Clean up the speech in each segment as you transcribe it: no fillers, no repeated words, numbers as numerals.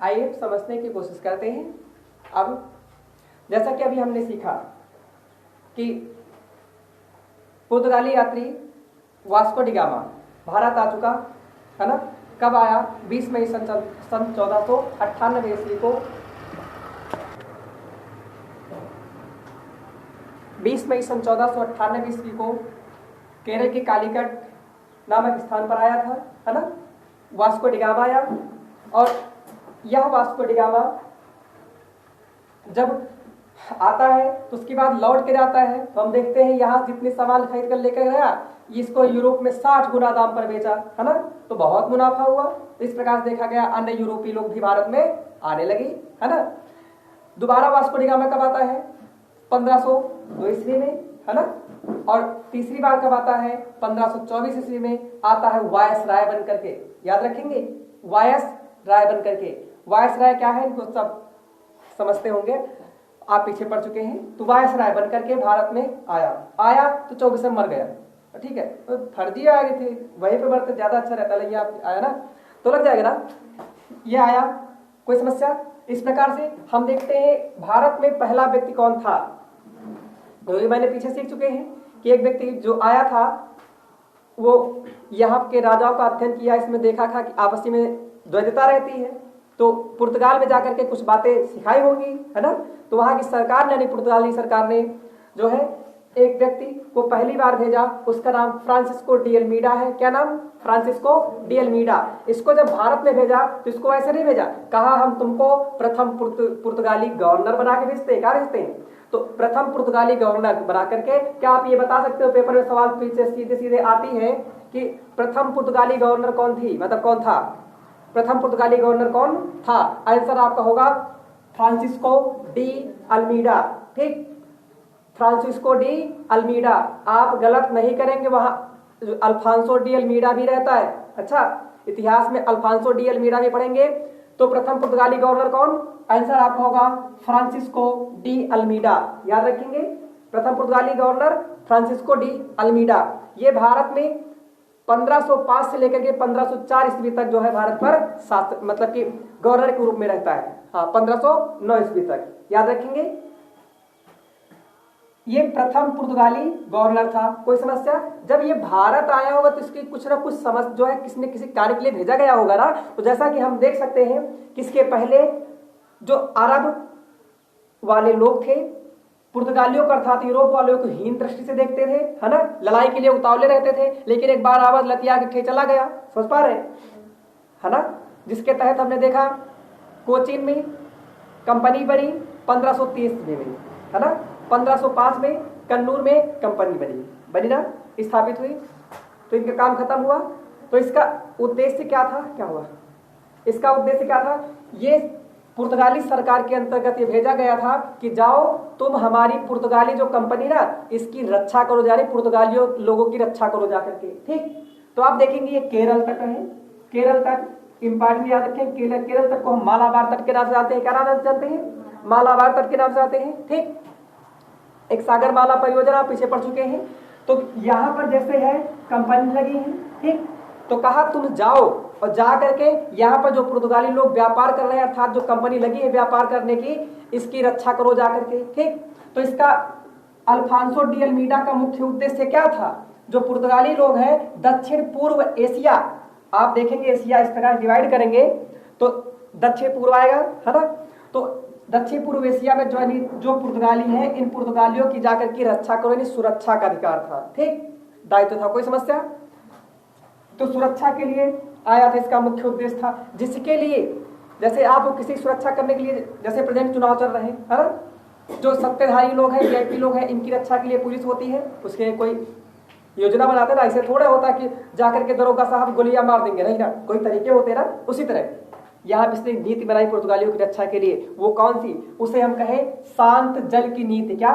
आइए समझने की कोशिश करते हैं। अब जैसा कि अभी हमने सीखा कि पुर्तगाली यात्री वास्को डी गामा भारत आ चुका है ना। कब आया? 20 मई सन 1498 ईस्वी को। 20 मई सन 1498 ईस्वी को केरल के कालीकट नामक स्थान पर आया था, है ना। वास्को डी गामा आया और यह वास्को डी गामा जब आता है तो उसके बाद लौट के जाता है। तो हम देखते हैं यहाँ जितने सामान खरीद कर लेकर गया, इसको यूरोप में 60 गुना दाम पर बेचा, है ना। तो बहुत मुनाफा हुआ। इस प्रकार से देखा गया अन्य यूरोपीय लोग भी भारत में आने लगे, है ना। दोबारा वास्को डी गामा कब आता है? 1502 ईस्वी में, है ना। और तीसरी बार कब आता है? 1524 ईस्वी में आता है वायस राय बन करके। याद रखेंगे, वायस राय बन करके। वायस राय क्या है इनको सब समझते होंगे, आप पीछे पढ़ चुके हैं। तो वायस राय बन करके भारत में आया तो 24 में मर गया, ठीक है। तो फर्जी आ गए थे, वहीं पे मरते ज्यादा अच्छा रहता, लेकिन आप आया ना तो लग जाएगा ना। ये आया, कोई समस्या? इस प्रकार से हम देखते हैं भारत में पहला व्यक्ति कौन था। तो ये मैंने पीछे सीख चुके हैं कि एक व्यक्ति जो आया था वो यहाँ के राजाओं का अध्ययन किया, इसमें देखा था कि आपसी में द्वैतता रहती है। तो पुर्तगाल में जाकर के कुछ बातें सिखाई होंगी, है ना। तो वहाँ की सरकार ने, पुर्तगाली सरकार ने जो है एक व्यक्ति को पहली बार भेजा, उसका नाम फ्रांसिस्को डी अल्मीडा है। क्या नाम? Francisco de Almeida. इसको जब भारत में भेजा तो इसको ऐसे नहीं भेजा, कहा हम तुमको प्रथम पुर्तगाली गवर्नर बना के भेजते हैं। क्या भेजते हैं? तो प्रथम पुर्तगाली गवर्नर बना करके। क्या आप ये बता सकते हो, पेपर में सवाल पीछे सीधे सीधे आती है कि प्रथम पुर्तगाली गवर्नर कौन थी, मतलब कौन था? प्रथम पुर्तगाली गवर्नर कौन था? आंसर आपका होगा फ्रांसिस्को डी अल्मीडा, ठीक। Francisco de Almeida. आप गलत नहीं करेंगे, वहां अल्फांसो डी अल्मीडा भी रहता है। अच्छा, इतिहास में अल्फांसो डी अल्मीडा भी पढ़ेंगे। तो प्रथम पुर्तगाली गवर्नर कौन? आंसर आपका होगा फ्रांसिस्को डी अल्मीडा। याद रखेंगे, प्रथम पुर्तगाली गवर्नर फ्रांसिस्को डी अल्मीडा। ये भारत में 1505 से लेकर के 1504 ईस्वी तक जो है भारत पर शासक, मतलब कि गवर्नर के रूप में रहता है। हाँ, 1509 ईस्वी तक। याद रखेंगे, ये प्रथम पुर्तगाली गवर्नर था। कोई समस्या? जब ये भारत आया होगा तो इसकी कुछ ना कुछ समझ जो है किसी न किसी कार्य के लिए भेजा गया होगा ना। तो जैसा कि हम देख सकते हैं कि इसके पहले जो अरब वाले लोग थे, पुर्तगालियों का अर्थात यूरोप वालों को हीन दृष्टि से देखते थे, है ना। लड़ाई के लिए उतावले रहते थे, लेकिन एक बार आवाज लतिया के चला गया। समझ पा रहे, है ना। जिसके तहत हमने देखा कोचीन में कंपनी बनी 1530 में, है ना। 1505 में कन्नूर में कंपनी बनी ना, स्थापित हुई। तो इनका काम खत्म हुआ। तो इसका उद्देश्य क्या था? क्या हुआ? इसका उद्देश्य क्या था? ये पुर्तगाली सरकार के अंतर्गत ये भेजा गया था कि जाओ तुम हमारी पुर्तगाली जो कंपनी ना, इसकी रक्षा करो, जा रही पुर्तगालियों लोगों की रक्षा करो जा करके, ठीक। तो आप देखेंगे ये केरल तक है, केरल तक इंपॉर्टेंट याद रखें। केरल तक को हम मालाबार तट के नाम से जानते हैं। क्या नाम से जानते हैं? मालाबार तट के नाम से जानते हैं, ठीक। एक सागर माला परियोजना आप पीछे पढ़ चुके हैं। तो यहाँ पर जैसे है कंपनी लगी है, ठीक। तो कहा तुम जाओ और जा करके यहाँ पर जो पुर्तगाली लोग व्यापार कर रहे हैं, अर्थात जो कंपनी लगी है व्यापार करने की, इसकी रक्षा करो जा करके, ठीक। तो इसका अल्फांसो डी अल्मीडा का मुख्य उद्देश्य क्या था? जो पुर्तगाली लोग हैं दक्षिण पूर्व एशिया, आप देखेंगे एशिया इस तरह डिवाइड करेंगे तो दक्षिण पूर्व आएगा, है ना। तो दक्षिण पूर्व एशिया में जो पुर्तगाली है, इन पुर्तगालियों की जाकर की रक्षा करो, यानी सुरक्षा का अधिकार था, ठीक, दायित्व था। कोई समस्या? तो सुरक्षा के लिए आया था, इसका मुख्य उद्देश्य था। जिसके लिए जैसे आप किसी सुरक्षा करने के लिए, जैसे प्रेजेंट चुनाव चल रहे हैं, है ना, जो सत्ताधारी लोग हैं, वीआईपी लोग हैं, इनकी रक्षा के लिए पुलिस होती है, उसके कोई योजना बनाते ना। ऐसे थोड़ा होता कि जाकर के दरोगा साहब गोलियां मार देंगे, नहीं ना, कोई तरीके होते ना। उसी तरह यहाँ इसने नीति बनाई पुर्तगालियों की रक्षा के लिए। वो कौन सी? उसे हम कहें शांत जल की नीति। क्या?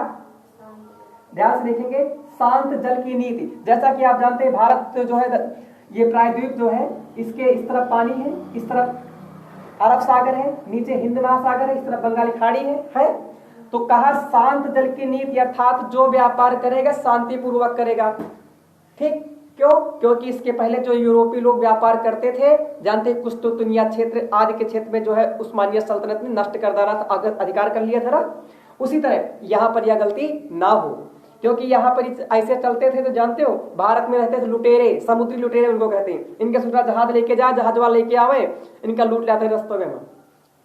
ध्यान से देखेंगे, शांत जल की नीति। जैसा कि आप जानते हैं भारत जो है, ये प्रायद्वीप जो है, इसके इस तरफ पानी है, इस तरफ अरब सागर है, नीचे हिंद महासागर है, इस तरफ बंगाली खाड़ी है। तो कहा शांत जल की नीति, अर्थात जो व्यापार करेगा शांतिपूर्वक करेगा, ठीक। क्यों? क्योंकि इसके पहले जो यूरोपीय लोग व्यापार करते थे, जानते हैं, कुस्तुतनिया क्षेत्र आदि के क्षेत्र में जो है उस्मानिया सल्तनत ने नष्ट कर डाला था, अधिकार कर लिया था ना। उसी तरह यहाँ पर यह गलती ना हो, क्योंकि यहाँ पर ऐसे चलते थे तो जानते हो, भारत में रहते थे लुटेरे, समुद्री लुटेरे उनको कहते हैं। इनके सूत्रा जहाज लेके जाए, जहाज वाला लेके आवे, इनका लूट लाते हैं रस्तों में। हम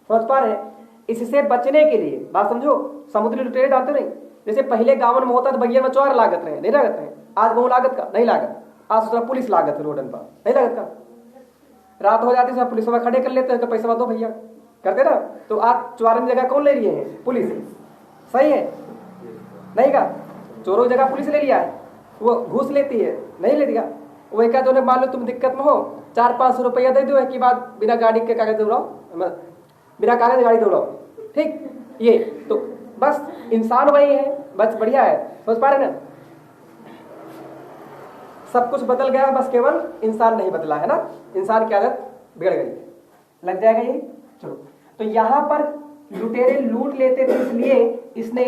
समझ पा रहे हैं? इससे बचने के लिए बात समझो, समुद्री लुटेरे जानते नहीं, जैसे पहले गाँव में होता तो बगिया में चोर लागत रहे, नहीं लागत रहे। आज बहु लागत का नहीं लागत, आज दूसरा पुलिस लागत है रोडन पर, नहीं लागत का। रात हो जाती है पुलिस में खड़े कर लेते हैं, पैसा दो भैया, करते ना। तो आज चुआरन जगह कौन ले लिए हैं? पुलिस। सही है नहीं का? चोरों की जगह पुलिस ले लिया है, वो घूस लेती है, नहीं ले दिया। वो एक आध मान लो तुम दिक्कत में हो, 400-500 रुपया दे दो, एक बाद बिना गाड़ी के कागज दौड़ाओ, बिना कागज गाड़ी दौड़ाओ, ठीक। ये तो बस इंसान वही है, बस बढ़िया है। समझ पा रहे ना? सब कुछ बदल गया, बस केवल इंसान नहीं बदला है ना। इंसान की आदत बिगड़ गई, लग जाएगा ये। चलो, तो यहां पर लुटेरे लूट लेते थे, इसलिए इसने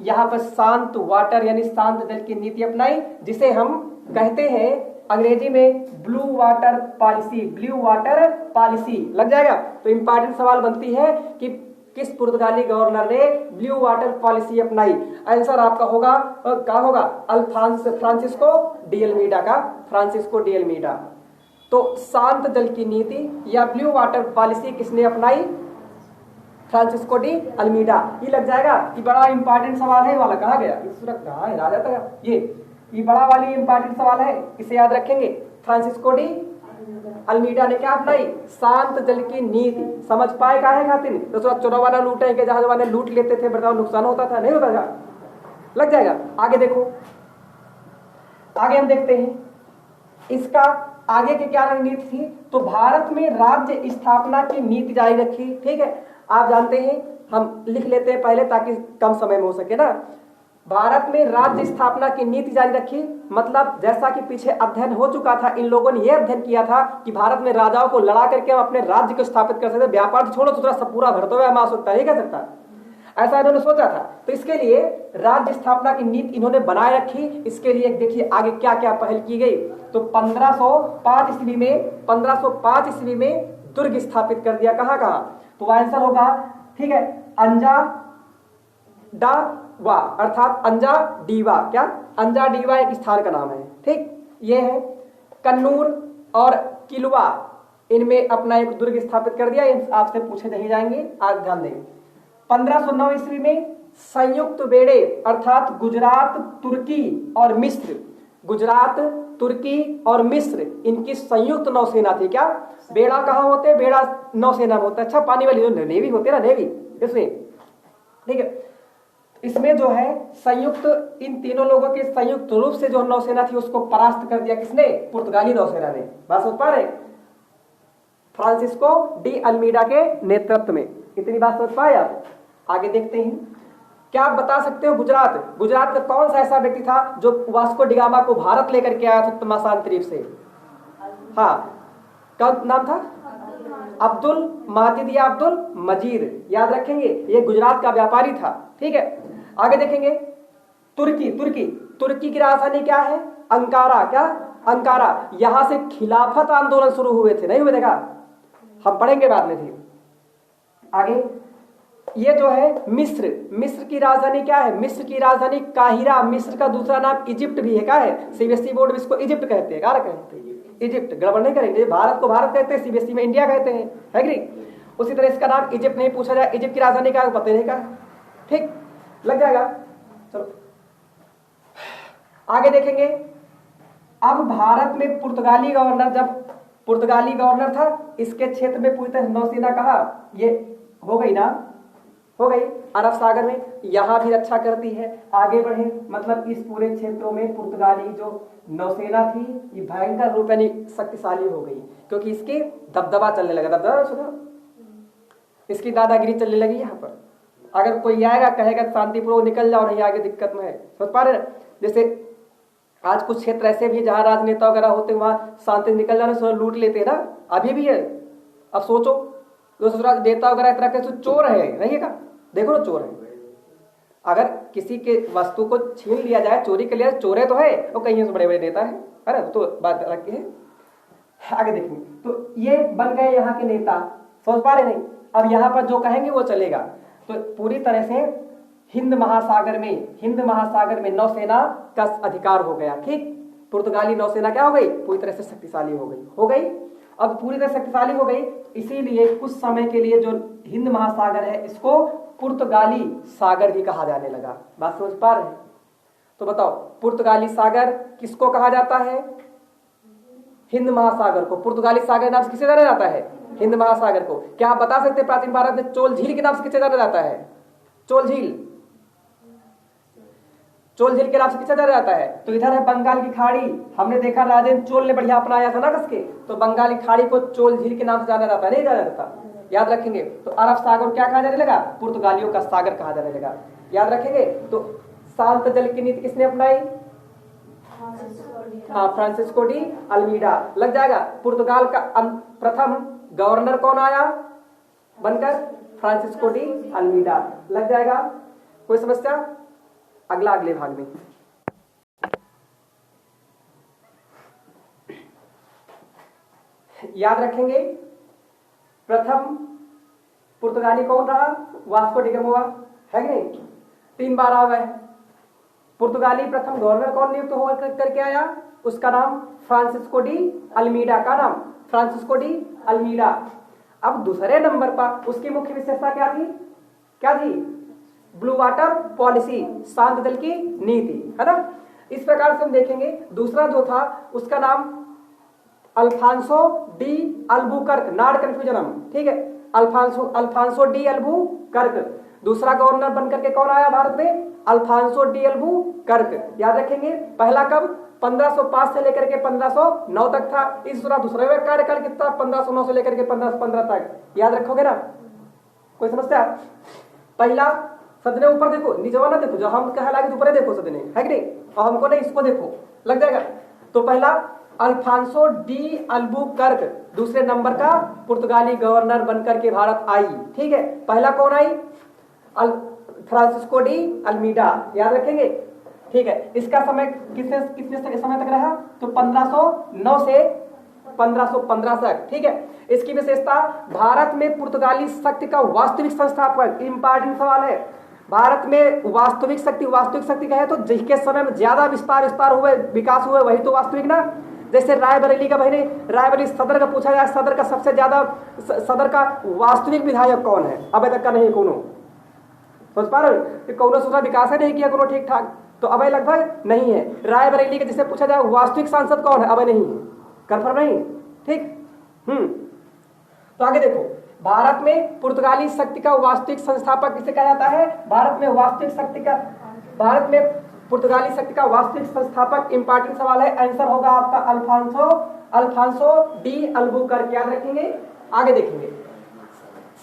यहां पर शांत वाटर यानी शांत जल की नीति अपनाई, जिसे हम कहते हैं अंग्रेजी में blue water policy. Blue water policy लग जाएगा। तो इंपॉर्टेंट सवाल बनती है कि किस पुर्तगाली गवर्नर ने ब्लू वाटर पॉलिसी अपनाई? आंसर आपका होगा क्या होगा? फ्रांसिस्को डी अल्मीडा का, फ्रांसिस्को डी अल्मीडा। तो शांत जल की नीति या ब्लू वाटर पॉलिसी किसने अपनाई? Francisco de Almeida. ये लग जाएगा कि बड़ा इंपॉर्टेंट सवाल है वाला, कहा गया कहा है राजा था ये बड़ा वाली इंपॉर्टेंट सवाल है, इसे याद रखेंगे। फ्रांसिस्को डी अल्मीडा ने क्या अपनाई? शांत जल की नीति। समझ पाए का है खातिर? तो थोड़ा चोरवाना लूटे के जहाज वाले लूट लेते थे, बताओ नुकसान होता था नहीं होता था? लग जाएगा। आगे देखो, आगे हम देखते हैं इसका आगे की क्या रणनीति थी। तो भारत में राज्य स्थापना की नीति जारी रखी, ठीक है। आप जानते हैं, हम लिख लेते हैं पहले ताकि कम समय में हो सके ना। भारत में राज्य स्थापना की नीति जारी रखी, मतलब जैसा कि पीछे अध्ययन हो चुका था, इन लोगों ने यह अध्ययन किया था कि भारत में राजाओं को लड़ा करके हम अपने राज्य को स्थापित कर सकते, व्यापार छोड़ो दूसरा सब पूरा भरते हुए हम आ सकता नहीं कर सकता, ऐसा इन्होंने सोचा था। तो इसके लिए राज्य स्थापना की नीति इन्होंने बनाए रखी। इसके लिए देखिए आगे क्या क्या पहल की गई। तो 1505 ईस्वी में दुर्ग स्थापित कर दिया। कहाँ कहाँ? तो आंसर होगा, ठीक है, अंजा डावा अर्थात अंजा डीवा। क्या? अंजा डीवा एक स्थान का नाम है, ठीक। ये है कन्नूर और किलवा, इनमें अपना एक दुर्ग स्थापित कर दिया। आपसे पूछे नहीं जाएंगे, आज ध्यान देंगे। 1509 ईस्वी में संयुक्त बेड़े अर्थात गुजरात, तुर्की और मिस्र, गुजरात, तुर्की और मिस्र, इनकी संयुक्त नौसेना थी। क्या? बेड़ा कहाँ होते हैं? बेड़ा नौसेना में होता है। अच्छा, पानी वाली जो नेवी होती है ना, नेवी, इसमें, ठीक है। इसमें जो है संयुक्त, इन तीनों लोगों के संयुक्त रूप से जो नौसेना थी उसको परास्त कर दिया। किसने? पुर्तगाली नौसेना ने। बात समझ पा रहे? फ्रांसिस्को डी अल्मीडा के नेतृत्व में। इतनी बात समझ पाए आप? आगे देखते हैं। क्या आप बता सकते हो गुजरात का कौन सा ऐसा व्यक्ति था जो वास्को डिगामा को भारत लेकर के आया था तमाशांतरीप से? हाँ, क्या नाम था? अब्दुल माजिद या अब्दुल मजीद, याद रखेंगे। ये गुजरात का व्यापारी था, ठीक है। आगे देखेंगे तुर्की की राजधानी क्या है? अंकारा। क्या? अंकारा। यहां से खिलाफत आंदोलन शुरू हुए थे, नहीं हुए? देखा, हम पढ़ेंगे बाद में भी। आगे ये जो है मिस्र की राजधानी क्या है? मिस्र की राजधानी काहिरा। मिस्र का दूसरा नाम इजिप्ट भी है। क्या है? सीबीएसई बोर्ड इसको इजिप्ट कहते हैं। क्या कहते हैं? इजिप्ट। गड़बड़ नहीं करेंगे, भारत को भारत कहते हैं, सीबीएसई में इंडिया कहते हैं, है कि नहीं? उसी तरह इसका नाम इजिप्ट नहीं पूछा जाए। इजिप्ट की राजधानी क्या है पता नहीं क्या, ठीक, लग जाएगा। चलो आगे देखेंगे। अब भारत में पुर्तगाली गवर्नर था, इसके क्षेत्र में पूरी तरह नौसेना कहा, ये हो गई ना, हो गई अरब सागर में, यहां भी रक्षा करती है। आगे बढ़े, मतलब इस पूरे क्षेत्रों में पुर्तगाली जो नौसेना थी ये भयंकर रूप यानी शक्तिशाली हो गई, क्योंकि इसके दबदबा चलने लगा। दबदबा सुना, इसकी दादागिरी चलने लगी। यहाँ पर अगर कोई आएगा कहेगा शांतिपूर्वक निकल जाओ, नहीं आगे दिक्कत में है। समझ पा रहे? जैसे आज कुछ क्षेत्र ऐसे भी जहां राजनेता वगैरह होते वहां शांति निकल जाने से लूट लेते हैं ना, अभी भी है। अब सोचो जो नेता वगैरह इस तरह के चोर है, नहीं है का? देखो ना, चोर है। अगर किसी के वस्तु को छीन लिया जाए, चोरी के लिए, चोरे तो है, वो कहीं से बड़े बड़े नेता है, है ना, तो बात रखते हैं। आगे देखेंगे तो ये बन गए यहाँ के नेता, समझ पा रहे नहीं। अब यहाँ पर जो कहेंगे वो चलेगा। तो पूरी तरह से हिंद महासागर में नौसेना का अधिकार हो गया, ठीक। पुर्तगाली नौसेना क्या हो गई, पूरी तरह से शक्तिशाली हो गई। अब पूरी तरह शक्तिशाली हो गई, इसीलिए कुछ समय के लिए जो हिंद महासागर है इसको पुर्तगाली सागर भी कहा जाने लगा। बात समझ पा रहे हैं? तो बताओ पुर्तगाली सागर किसको कहा जाता है? हिंद महासागर को पुर्तगाली सागर नाम से किसे जाना जाता है? हिंद महासागर को। क्या आप बता सकते हैं प्राचीन भारत में चोल झील के नाम से किसे जाना जाता है? चोल झील के नाम से किसे जाना जाता है? तो इधर है बंगाल की खाड़ी, हमने देखा राजेंद्र चोल ने बढ़िया अपनाया था ना कसके, तो बंगाली खाड़ी को चोल झील के नाम से जाना जाता है, नहीं जाना जाता, याद रखेंगे। तो अरब सागर क्या कहा जाने लगा? पुर्तगालियों का सागर कहा जाने लगा, याद रखेंगे। तो शांत जल की नीति किसने अपनाई? हाँ, फ्रांसिस्को डी अल्मीडा। लग जाएगा। पुर्तगाल का प्रथम गवर्नर कौन आया बनकर? Francisco de Almeida. लग जाएगा। कोई समस्या? अगले भाग में याद रखेंगे प्रथम पुर्तगाली कौन रहा? वास्को डी गामा, है कि नहीं? 3 बार आ गए। पुर्तगाली प्रथम गवर्नर कौन नियुक्त होकर करके आया? उसका नाम फ्रांसिस्को डी अल्मीडा का नाम फ्रांसिस्को डी अल्मीडा। अब दूसरे नंबर पर उसकी मुख्य विशेषता क्या थी? ब्लू वाटर पॉलिसी, शांत जल की नीति, है ना। इस प्रकार से हम देखेंगे। दूसरा जो था उसका नाम Alfonso de Albuquerque, not confusion hmm, ठीक है। अल्फांसो डी अल्बुकर्क दूसरा गवर्नर बनकर के कौन आया भारत में? Alfonso de Albuquerque. याद रखेंगे। पहला कब? 1505 से लेकर के 1509 तक था। इस दूसरे कार्यकाल कितना? 1509 से लेकर के 1515 तक, याद रखोगे ना। कोई समस्या? पहला सदने ऊपर देखो, नीचवा ना देखो, जो हम कहलागे ऊपर देखो सदने, है कि नहीं? और हमको नहीं, इसको देखो, लग जाएगा। तो पहला अल्फांसो डी अल्बुकर्क दूसरे नंबर का पुर्तगाली गवर्नर बनकर के भारत आई, ठीक है। पहला कौन आई? फ्रांसिस्को डी अल्मीडा, याद रखेंगे, ठीक है। इसका समय कितने समय तक रहा? तो 1509 से 1515 तक, ठीक है। इसकी विशेषता, भारत में पुर्तगाली शक्ति का वास्तविक संस्थापक, इंपॉर्टेंट सवाल है। भारत में वास्तविक शक्ति कहे तो जिसके समय में ज्यादा विस्तार हुए, विकास हुए, वही तो वास्तविक ना। जैसे रायबरेली का, भाई रायबरेली सदर का पूछा जाए, सदर का सबसे ज्यादा, सदर का वास्तविक विधायक कौन है? अबे तक का नहीं कोनो, समझ पा रहे? कोनो दूसरा विकास है नहीं किया कोनो ठीक ठाक, तो अबे लगभग नहीं है। रायबरेली का जिसे पूछा जाए वास्तविक सांसद कौन है? अबे नहीं है, कन्फर्म नहीं, ठीक। तो आगे देखो, भारत में पुर्तगाली शक्ति का वास्तविक संस्थापक किसे कहा जाता है? भारत में पुर्तगाली शक्ति का वास्तविक संस्थापक, इंपॉर्टेंट सवाल है, आंसर होगा आपका अल्फांसो डी अल्बुकर्क, याद रखेंगे। आगे देखेंगे।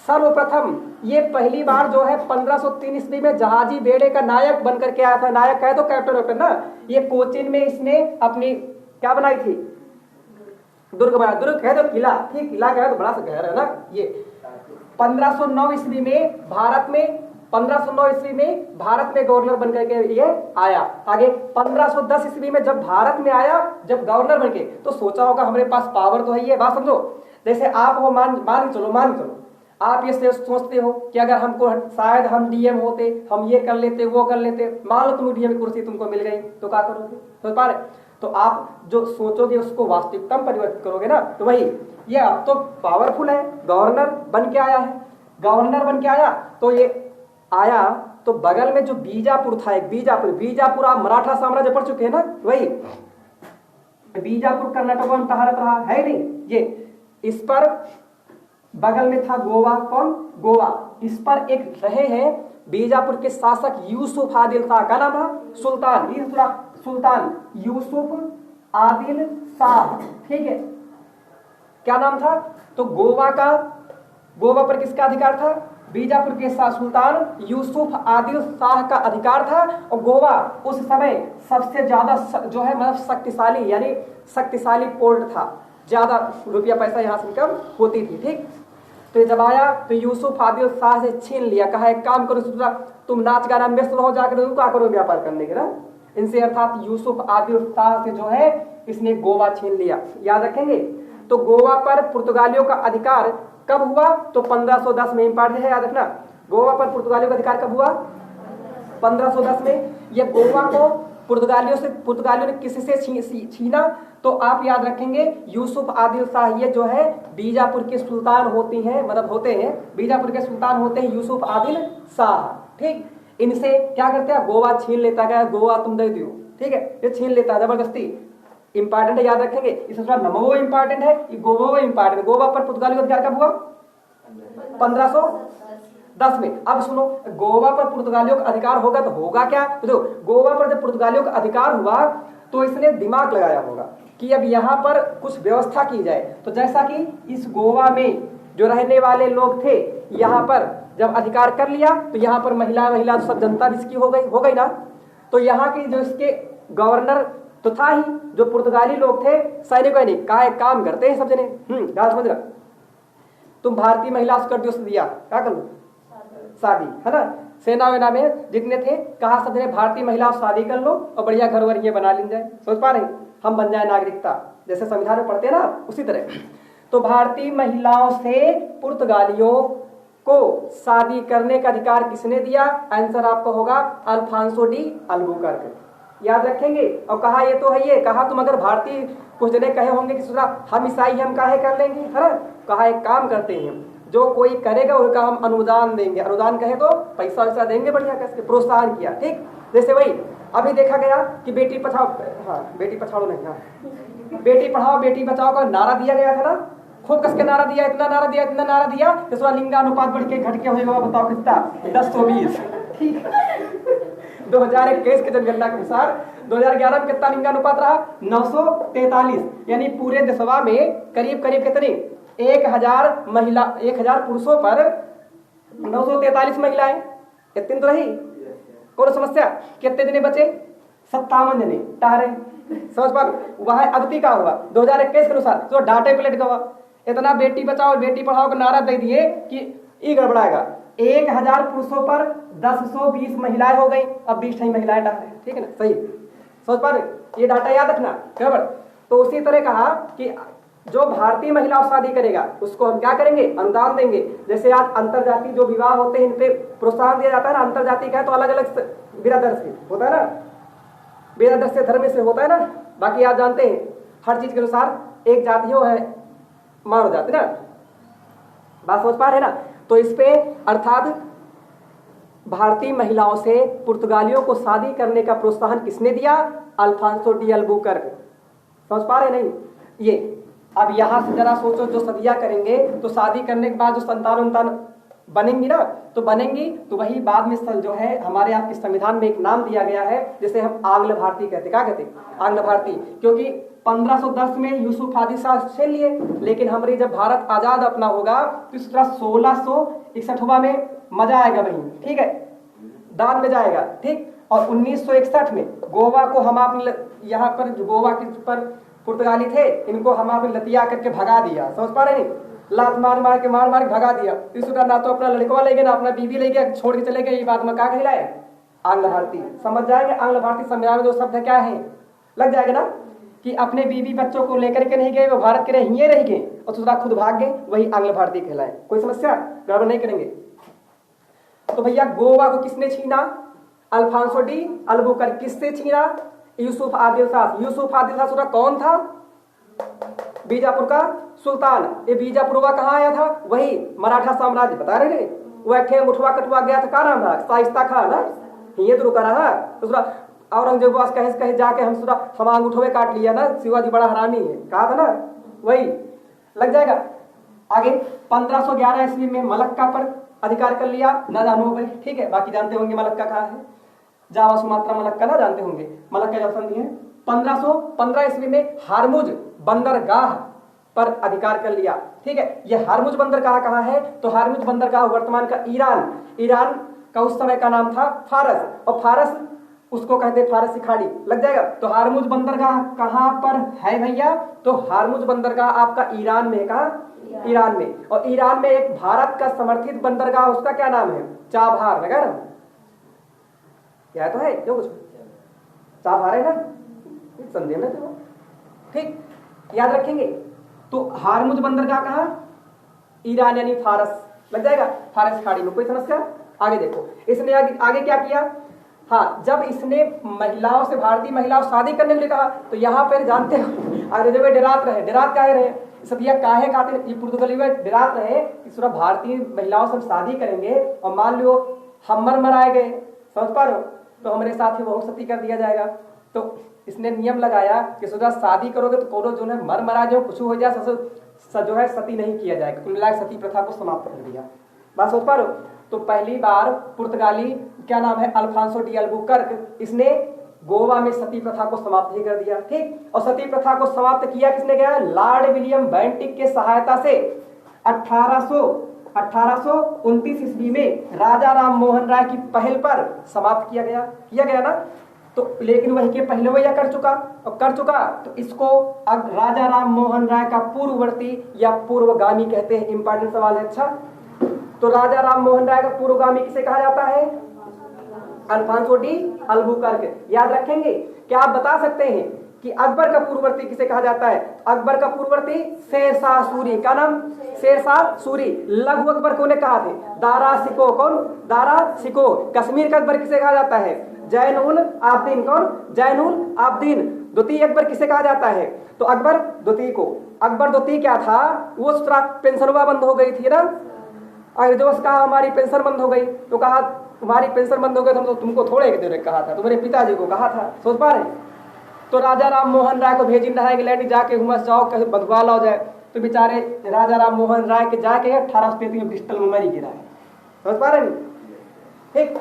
सर्वप्रथम ये पहली बार जो है 1503 ईस्वी में जहाजी बेड़े का नायक बनकर के आया था। नायक कहे तो कैप्टन ना। ये कोचिन में इसने अपनी क्या बनाई थी? दुर्ग बनाया। दुर्ग कहे तो किला, ठीक, किला कहे तो बड़ा सा गहरा है ना। ये 1509 ईस्वी में भारत में गवर्नर बनकर के ये आया। आगे 1510 ईस्वी में जब भारत में आया, जब गवर्नर बनके, तो सोचा होगा हमारे पास पावर तो है, ये बात समझो। जैसे आप हो, मान के चलो आप ये सोचते हो कि अगर हमको, शायद हम डीएम होते, हम ये कर लेते, वो कर लेते। मान लो तुम डीएम कुर्सी तुमको मिल गई, तो क्या करोगे? समझ पा रहे? तो आप जो सोचोगे उसको वास्तविकता में परिवर्तित करोगे ना। तो वही, ये अब तो पावरफुल है, गवर्नर बन के आया है। गवर्नर बन के आया तो ये आया तो बगल में जो बीजापुर था, एक बीजापुर आप मराठा साम्राज्य पढ़ चुके हैं ना, वही बीजापुर कर्नाटक में तहारत रहा है नहीं। ये इस पर बगल में था गोवा, कौन? गोवा। इस पर एक रहे हैं बीजापुर के शासक यूसुफ आदिल शाह, का नाम था? सुल्तान यूसुफ आदिल शाह, ठीक है। क्या नाम था? तो गोवा पर किसका अधिकार था? बीजापुर के सुल्तान यूसुफ आदिल शाह का अधिकार था। और गोवा उस समय सबसे ज्यादा जो है मतलब शक्तिशाली, यानी शक्तिशाली पोर्ट था, ज्यादा रुपया पैसा यहाँ से इनकम होती थी, ठीक। तो जब आया तो यूसुफ आदिल शाह से छीन लिया, कहा एक काम करो, तुम नाच गाना व्यस्त रहो, जाकर क्या करो व्यापार करने के ना इनसे, अर्थात यूसुफ आदिल शाह से जो है किसने? गोवा छीन लिया। याद रखेंगे। तो गोवा पर पुर्तगालियों का अधिकार कब हुआ? तो 1510 में। इंपॉर्टेंट है, याद रखना। गोवा पर पुर्तगालियों का अधिकार कब हुआ? 1510 में। यह गोवा को पुर्तगालियों ने किससे छीना? तो आप याद रखेंगे यूसुफ आदिल शाह, ये जो है बीजापुर के सुल्तान होते हैं, बीजापुर के सुल्तान होते हैं यूसुफ आदिल शाह। ठीक, इनसे क्या करते हैं? गोवा छीन लेता है, गोवा तुम दे दियो। ठीक है, ये छीन लेता है जबरदस्ती। इंपॉर्टेंट है, याद रखेंगे। इसमें थोड़ा नमो इंपॉर्टेंट है, गोवा इंपॉर्टेंट। गोवा पर पुर्तगालियों का अधिकार कब हुआ? 1510 में। अब सुनो, गोवा पर पुर्तगालियों का अधिकार होगा तो होगा क्या? तो देखो, गोवा पर जब पुर्तगालियों का अधिकार हुआ तो इसने दिमाग लगाया होगा कि अब यहाँ पर कुछ व्यवस्था की जाए। तो जैसा कि इस गोवा में जो रहने वाले लोग थे, यहाँ पर जब अधिकार कर लिया तो यहाँ पर महिला सब जनता इसकी हो गई ना। तो यहाँ की जो इसके गवर्नर तो था ही, जो पुर्तगाली लोग थे, सैनिक कहा एक काम करते हैं सब जने, बात समझ रहा, तुम भारतीय महिला से कर दिया, क्या कर लो? शादी, है ना। सेना वेना में जितने थे, कहा सब जने भारतीय महिला से शादी कर लो और बढ़िया घर वर ये बना ली जाए। सोच पा रहे, हम बन जाए नागरिकता, जैसे संविधान में पढ़ते हैं ना, उसी तरह। तो भारतीय महिलाओं से पुर्तगालियों को शादी करने का अधिकार किसने दिया? आंसर आपका होगा अल्फांसो डी अल्बुकर्क। याद रखेंगे। और कहा ये तो है, ये कहा तुम अगर भारतीय, कुछ जने कहे होंगे कि हम ईसाई हम काहे कर लेंगे, है ना। कहा एक काम करते हैं, जो कोई करेगा उसका हम अनुदान देंगे। अनुदान कहे तो पैसा वैसा देंगे, बढ़िया कैसे प्रोत्साहन किया। ठीक, जैसे वही अभी देखा गया कि बेटी पढ़ाओ, बेटी पढ़ाओ बेटी बचाओ का नारा दिया गया था ना, खूब कस के नारा दिया, इतना नारा दिया कि थोड़ा लिंगानुपात बढ़ के घट के होगा, बताओ कितना? 10-20। ठीक, 2021 के जनगणना के अनुसार 2011 में कितना लिंगानुपात रहा? 943। यानी पूरे देशवा में करीब कितनी? 1000 पुरुषों पर 943 महिलाएं। इतनी तो रही, कौन समस्या? कितने जने बचे? 57 जने टारे। समझ पा? वह अगति का हुआ 2021 के अनुसार, तो डाटे पे लटका हुआ। इतना बेटी बचाओ बेटी पढ़ाओ का नारा दे दिए कि ये गड़बड़ाएगा। 1000 पुरुषों पर 1020 महिलाएं हो गई, अब 20 महिलाएं डाल रहे। ठीक है ना, सही समझ पा रहे? ये डाटा याद रखना, बराबर। तो उसी तरह कहा कि जो भारतीय महिला शादी करेगा उसको हम क्या करेंगे? अनुदान देंगे। जैसे आज अंतरजातीय जो विवाह होते हैं, इन पे प्रोत्साहन दिया जाता है ना। अंतरजातीय का है तो अलग अलग बिरादर से होता है ना, बिरादर से धर्म से होता है ना। बाकी आप जानते हैं हर चीज के अनुसार एक जातियों है मार हो जाती ना, बात समझ पा रहे ना। तो इस पे अर्थात भारतीय महिलाओं से पुर्तगालियों को शादी करने का प्रोत्साहन किसने दिया? Alfonso de Albuquerque. समझ पा रहे नहीं? ये अब यहां से जरा सोचो, जो सदिया करेंगे तो शादी करने के बाद जो संतान बनेंगी ना, तो बनेंगी तो वही बाद में जो है हमारे आपके संविधान में एक नाम दिया गया है जिसे हम आंग्ल भारतीय कहते। क्या कहते? आंग्ल भारतीय। क्योंकि 1510 में यूसुफ आदिल शाह छीन लिए, लेकिन हमारी जब भारत आजाद अपना होगा तो इस तरह 1661 में मजा आएगा वहीं, ठीक है, दान में जाएगा। ठीक, और 1961 में गोवा को हम आपने यहाँ पर जो गोवा के पर पुर्तगाली थे, इनको हम आपने लतिया करके भगा दिया। समझ पा रहे नहीं? लात मार के भगा दिया। इस तरह ना तो अपना लड़का ले गया ना अपना बीबी ले गया, छोड़ के चले गए। ये बात में क्या कहलाए? आंग्ल भारतीय। समझ जाएंगे आंग्ल भारतीय संविधान में जो शब्द है क्या है, लग जाएगा ना कि अपने बीबी बच्चों को लेकर के नहीं गए, वो भारत के रहिए रह गए और दूसरा खुद भाग गए, वही आंग्ल भारतीय कहलाए। कोई समस्या? गड़बड़ नहीं करेंगे। तो भैया गोवा को किसने छीना? Alfonso de Albuquerque. किससे छीना? यूसुफ आदिल शाह। यूसुफ आदिल शाह कौन था? बीजापुर का सुल्तान। ये बीजापुर कहाँ आया था? वही मराठा साम्राज्य, बता रहे वह उठवा कटवा गया था। का नाम था? शाइस्ता खान ना, ये तो रुका रहा। दूसरा औरंगजेब पास कहे जाके हम अंगूठवे काट लिया ना, शिवाजी बड़ा हरामी है, कहा था ना, वही लग जाएगा। आगे 1511 ईस्वी में मलक्का पर अधिकार कर लिया, ना जानो भाई, ठीक है। बाकी जानते होंगे मलक्का कहाँ है, जावा सुमात्रा मलक्का ना जानते होंगे, मलक्का जल संधि है। 1515 ईस्वी में हारमुज बंदरगाह पर अधिकार कर लिया, ठीक है। यह हारमुज बंदरगाह कहाँ है? तो हारमुज बंदरगाह वर्तमान का ईरान का उस समय का नाम था फारस, और फारस उसको कहते फारसी खाड़ी, लग जाएगा। तो हारमुज बंदरगाह कहाँ पर है भैया? तो हारमुज बंदरगाह आपका ईरान में, कहाँ? ईरान में। और ईरान में एक भारत का समर्थित बंदरगाह, उसका क्या नाम है? चाबहार, लगा ना? क्या तो है क्यों? कुछ चाबहार है ना, संदेह ना। ठीक, याद रखेंगे। तो हारमुज बंदरगाह कहा, ईरान यानी फारस, लग जाएगा फारस खाड़ी में। कोई समस्या? आगे देखो, इसने आगे क्या किया। हाँ, जब इसने महिलाओं से, भारतीय महिलाओं से शादी करने के लिए कहा, तो यहाँ पर जानते हो अंग्रेजों में डरात रहे, डरात काहे रहे, सतिया काहे खाते, ये पुर्तगाली में डरात रहे कि सूरा भारतीय महिलाओं से शादी करेंगे और मान लो हम मराए गए, समझ पा रहे हो, तो हमारे साथ ही बहुत सती कर दिया जाएगा। तो इसने नियम लगाया कि सूरा शादी करोगे तो कोनो जो है मरा जाओ, कुछ हो जाए, जो है सती नहीं किया जाएगा। कुल मिलाकर सती प्रथा को समाप्त कर दिया। बात समझ पा रहे हो। तो पहली बार पुर्तगाली, क्या नाम है, अल्फांसो डी अल्बुकर्क, इसने गोवा में सती प्रथा को समाप्त ही कर दिया। ठीक, और सती प्रथा को समाप्त किया किसने किया? लॉर्ड विलियम बेंटिक के सहायता से 1829 ईस्वी में राजा राम मोहन राय की पहल पर समाप्त किया गया ना। तो लेकिन वही के पहले वही कर चुका, तो इसको अब राजा राम मोहन राय का पूर्ववर्ती या पूर्वगामी कहते हैं। इंपॉर्टेंट सवाल है। अच्छा, तो राजा राम मोहन राय का पूर्वगामी किसे कहा जाता है? Alfonso de Albuquerque. याद रखेंगे। क्या आप बता सकते हैं कि अकबर का पूर्ववर्ती किसे कहा जाता है? अकबर का पूर्ववर्ती शेरशाह सूरी। का नाम? शेरशाह सूरी। लघु अकबर को ने कहा थे? दारा शिकोह। कौन? दारा शिकोह। कश्मीर का अकबर किसे कहा जाता है? जैनुल आब्दीन। कौन? जैनुल आब्दीन। द्वितीय अकबर किसे कहा जाता है? तो अकबर द्वितीय को। अकबर द्वितीय क्या था? वो पेंशन बंद हो गई थी ना, अंग्रेजों से कहा हमारी पेंशन बंद हो गई, तो कहा तुम्हारी पेंशन बंद हो गई, हम तो तुमको थोड़े देर कहा था, तुम्हारे पिताजी को कहा था। सोच पा रहे? तो राजा राम मोहन राय को भेजिन रहा इंग्लैंड, जाके हुमस जाओ कहीं बंधवा लो जाए। तो बेचारे राजा राम मोहन राय के जाके 1833 में ब्रिस्टल में मरी गिरा है। समझ पा रहे? ठीक,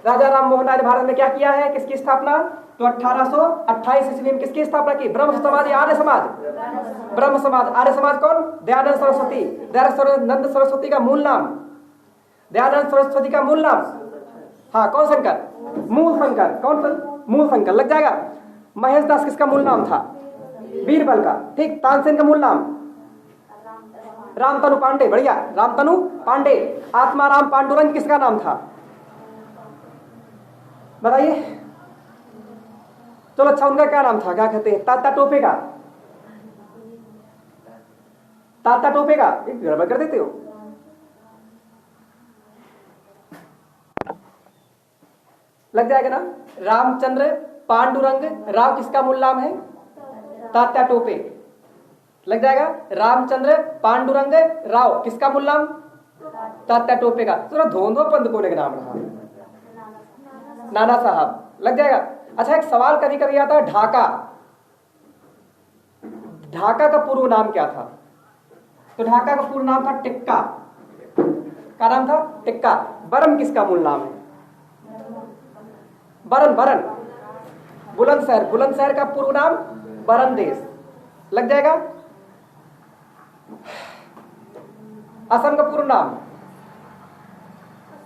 राजा राम मोहन राय ने भारत में क्या किया है? किसकी स्थापना? तो 1828 ईस्वी में किसकी स्थापना की? ब्रह्म समाज, आर्य समाज, ब्रह्म समाज। आर्य समाज कौन? दयानंद सरस्वती। दयानंद सरस्वती का मूल नाम, दयानंद सरस्वती का मूल नाम, हाँ कौन? शंकर, मूल शंकर। कौन? मूल शंकर, लग जाएगा। महेश दास किसका मूल नाम था? बीरबल का। ठीक, तानसेन का मूल नाम? रामतनु पांडे। बढ़िया, रामतनु पांडे। आत्माराम पांडुरंग किसका नाम था? बताइए। चलो अच्छा, उनका क्या नाम था? क्या कहते हैं? तात्या टोपे का। तात्या टोपे का। गड़बड़ कर देते हो। लग जाएगा ना। रामचंद्र पांडुरंग राव किसका मूल नाम है? तात्या टोपे। लग जाएगा। रामचंद्र पांडुरंग राव किसका मूल नाम? तात्या टोपे का। तो धोंधो पंत को नाम रहा, नाना साहब। लग जाएगा। अच्छा, एक सवाल कभी कभी आता है, ढाका। ढाका का पूर्व नाम क्या था? तो ढाका का पूर्व नाम था टिक्का। क्या नाम था? टिक्का। बरम किसका मूल नाम है? बरन। बुलंदशहर, बुलंदशहर का पूर्व नाम बरन देश। लग जाएगा। असम का पूर्व नाम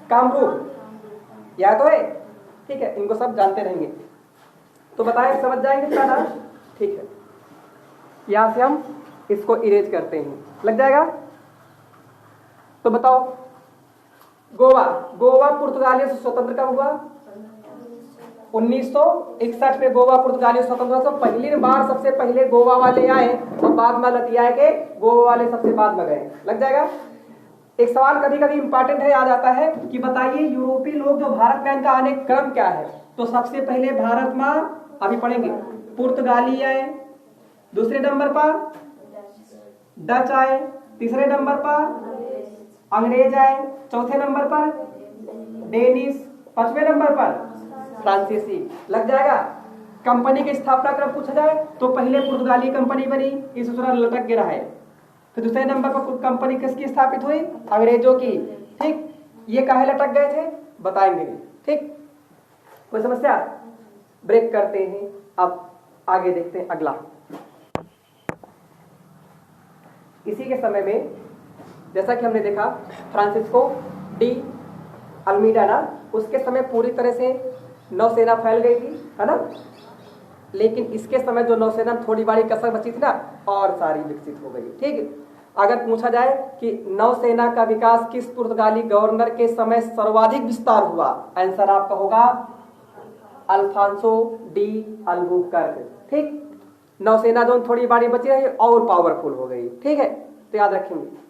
कामरूप। यह तो है। ठीक है, इनको सब जानते रहेंगे तो बताएं, समझ जाएंगे इसका नाम। ठीक है, यहां से हम इसको इरेज करते हैं। लग जाएगा। तो बताओ, गोवा पुर्तगालियों से स्वतंत्र कब हुआ? 1961 में गोवा पुर्तगालियों से स्वतंत्र हुआ। पहली बार सबसे पहले गोवा वाले आए और बाद में लतिया के गोवा वाले सबसे बाद में गए। लग जाएगा। एक सवाल कभी कभी इंपॉर्टेंट है, आ जाता है कि बताइए यूरोपीय लोग जो भारत में इनका आने क्रम क्या है? तो सबसे पहले भारत में अभी पढ़ेंगे पुर्तगाली आए, दूसरे नंबर पर डच आए, तीसरे नंबर पर अंग्रेज आए, चौथे नंबर पर डेनिश, पांचवें नंबर पर फ्रांसीसी। लग जाएगा। कंपनी की स्थापना क्रम पूछा जाए तो पहले पुर्तगाली कंपनी बनी, इस तरह लटक गिरा है। फिर दूसरे नंबर पर कंपनी किसकी स्थापित हुई? अंग्रेजों की। ठीक, ये काहे लटक गए थे बताएंगे। ठीक, कोई समस्या? ब्रेक करते हैं, अब आगे देखते हैं अगला। इसी के समय में जैसा कि हमने देखा फ्रांसिस्को डी अल्मीडा ना, उसके समय पूरी तरह से नौसेना फैल गई थी, है ना। लेकिन इसके समय जो नौसेना थोड़ी बड़ी कसर बची थी ना, और सारी विकसित हो गई। ठीक, अगर पूछा जाए कि नौसेना का विकास किस पुर्तगाली गवर्नर के समय सर्वाधिक विस्तार हुआ, आंसर आपका होगा अल्फांसो डी अल्बुकर्क। ठीक, नौसेना जोन थोड़ी बारी बची रही और पावरफुल हो गई। ठीक है, तो याद रखेंगे।